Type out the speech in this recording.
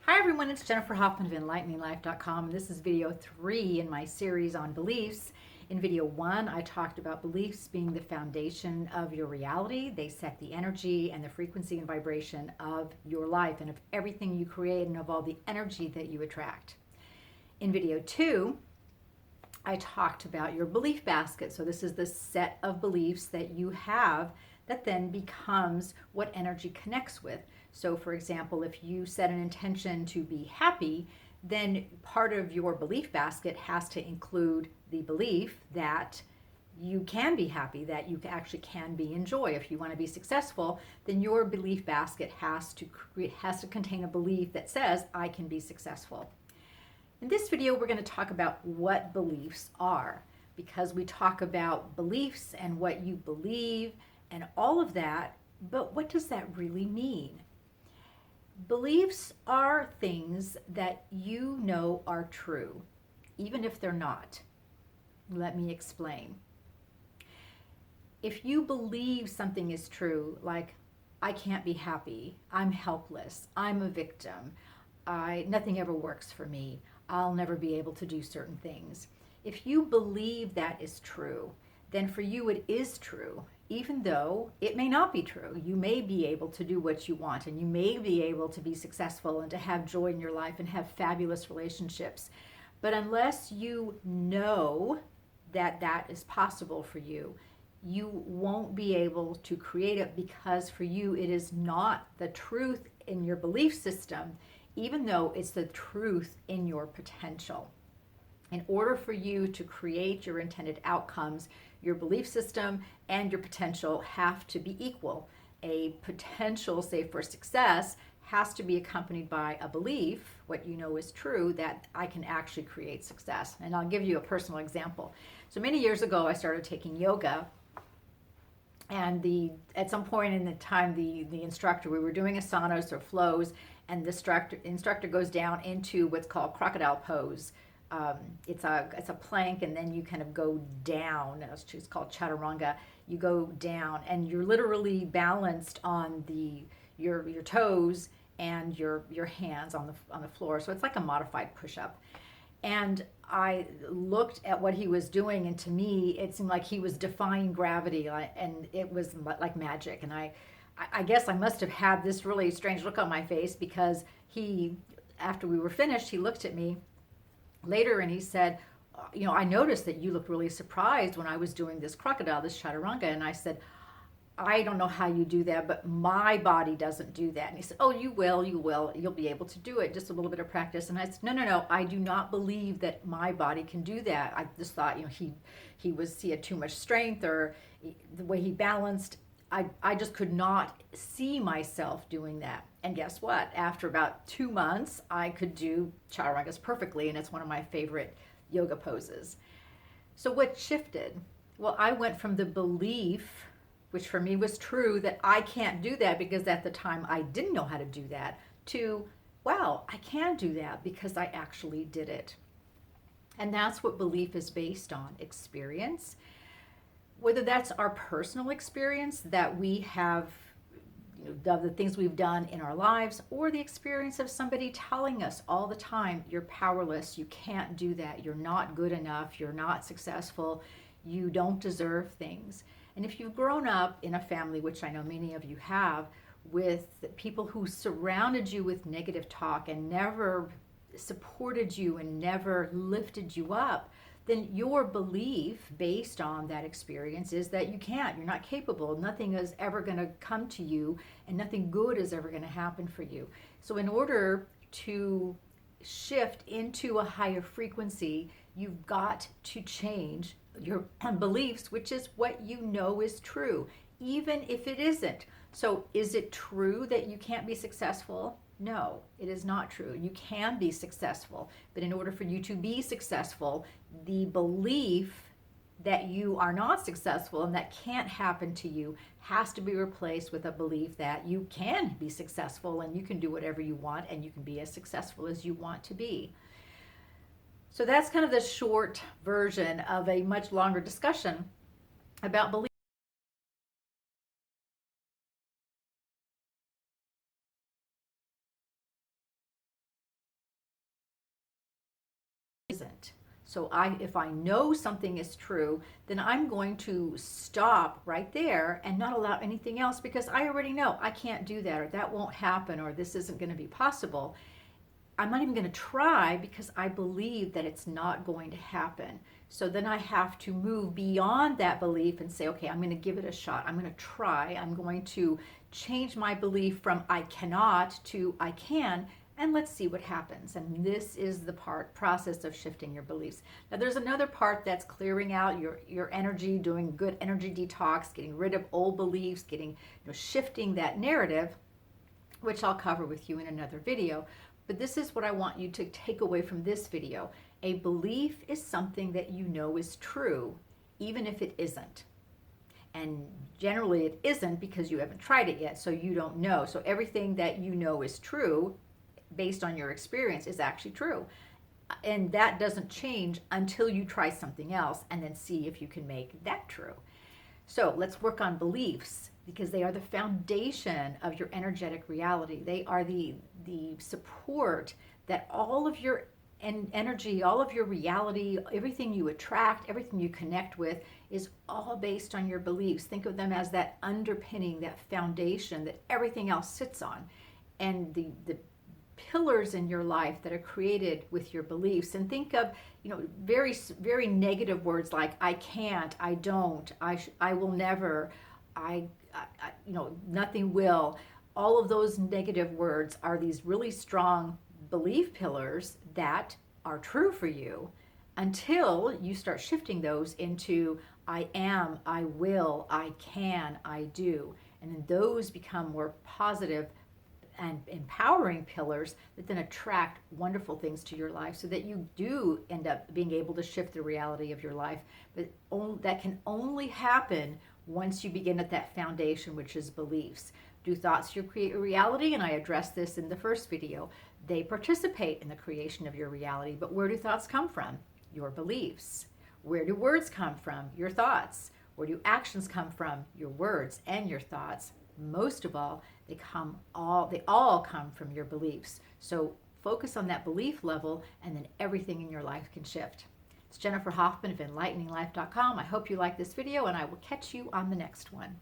Hi everyone, it's Jennifer Hoffman of EnlighteningLife.com. This is video 3 in my series on beliefs. In video 1, I talked about beliefs being the foundation of your reality. They set the energy and the frequency and vibration of your life and of everything you create and of all the energy that you attract. In video 2, I talked about your belief basket. So this is the set of beliefs that you have that then becomes what energy connects with. So for example, if you set an intention to be happy, then part of your belief basket has to include the belief that you can be happy, that you actually can be in joy. If you want to be successful, then your belief basket has to contain a belief that says, I can be successful. In this video, we're going to talk about what beliefs are, because we talk about beliefs and what you believe and all of that, but what does that really mean? Beliefs are things that you know are true, even if they're not. Let me explain. If you believe something is true, like, I can't be happy, I'm helpless, I'm a victim, nothing ever works for me, I'll never be able to do certain things. If you believe that is true, then for you it is true, even though it may not be true. You may be able to do what you want, and you may be able to be successful and to have joy in your life and have fabulous relationships. But unless you know that that is possible for you, you won't be able to create it, because for you it is not the truth in your belief system, even though it's the truth in your potential. In order for you to create your intended outcomes, your belief system and your potential have to be equal. A potential, say, for success has to be accompanied by a belief, what you know is true, that I can actually create success. And I'll give you a personal example. So many years ago, I started taking yoga. And at some point in the time, the instructor, we were doing asanas or flows, and the instructor goes down into what's called crocodile pose. It's a plank, and then you kind of go down. It's called chaturanga. You go down, and you're literally balanced on your toes and your hands on the floor. So it's like a modified push-up. And I looked at what he was doing, and to me, it seemed like he was defying gravity, and it was like magic. And I guess I must have had this really strange look on my face, because after we were finished, he looked at me later and he said, I noticed that you looked really surprised when I was doing this crocodile, this chaturanga. And I said, I don't know how you do that, but my body doesn't do that. And he said, oh, you will, you'll be able to do it, just a little bit of practice. And I said, no, I do not believe that my body can do that. I just thought, he had too much strength, or the way he balanced, I just could not see myself doing that. And guess what? After about 2 months, I could do chaturangas perfectly, and it's one of my favorite yoga poses. So what shifted? Well, I went from the belief, which for me was true, that I can't do that because at the time I didn't know how to do that, to, wow, I can do that because I actually did it. And that's what belief is based on: experience. Whether that's our personal experience that we have, of the things we've done in our lives, or the experience of somebody telling us all the time, you're powerless, you can't do that, you're not good enough, you're not successful, you don't deserve things. And if you've grown up in a family, which I know many of you have, with people who surrounded you with negative talk and never supported you and never lifted you up, then your belief based on that experience is that you can't, you're not capable, nothing is ever going to come to you, and nothing good is ever going to happen for you. So in order to shift into a higher frequency, you've got to change your beliefs, which is what you know is true, even if it isn't. So is it true that you can't be successful? No, it is not true. You can be successful, but in order for you to be successful, the belief that you are not successful and that can't happen to you has to be replaced with a belief that you can be successful and you can do whatever you want and you can be as successful as you want to be. So that's kind of the short version of a much longer discussion about belief. isn't. So if I know something is true, then I'm going to stop right there and not allow anything else, because I already know I can't do that, or that won't happen, or this isn't going to be possible. I'm not even going to try because I believe that it's not going to happen. So then I have to move beyond that belief and say, okay, I'm going to give it a shot. I'm going to try. I'm going to change my belief from I cannot to I can, and let's see what happens. And this is the process of shifting your beliefs. Now there's another part that's clearing out your energy, doing good energy detox, getting rid of old beliefs, shifting that narrative, which I'll cover with you in another video. But this is what I want you to take away from this video. A belief is something that you know is true, even if it isn't. And generally it isn't because you haven't tried it yet, so you don't know. So everything that you know is true, based on your experience, is actually true. And that doesn't change until you try something else and then see if you can make that true. So let's work on beliefs, because they are the foundation of your energetic reality. They are the support that all of your energy, all of your reality, everything you attract, everything you connect with is all based on your beliefs. Think of them as that underpinning, that foundation that everything else sits on. And the pillars in your life that are created with your beliefs. And think of, very, very negative words like I can't, I don't, I will never, nothing will. All of those negative words are these really strong belief pillars that are true for you, until you start shifting those into I am, I will, I can, I do. And then those become more positive and empowering pillars that then attract wonderful things to your life, so that you do end up being able to shift the reality of your life. But that can only happen once you begin at that foundation, which is beliefs. Do thoughts create your reality? And I addressed this in the first video. They participate in the creation of your reality. But where do thoughts come from? Your beliefs. Where do words come from? Your thoughts. Where do actions come from? Your words and your thoughts. Most of all, they all come from your beliefs. So focus on that belief level, and then everything in your life can shift. It's Jennifer Hoffman of EnlighteningLife.com. I hope you like this video, and I will catch you on the next one.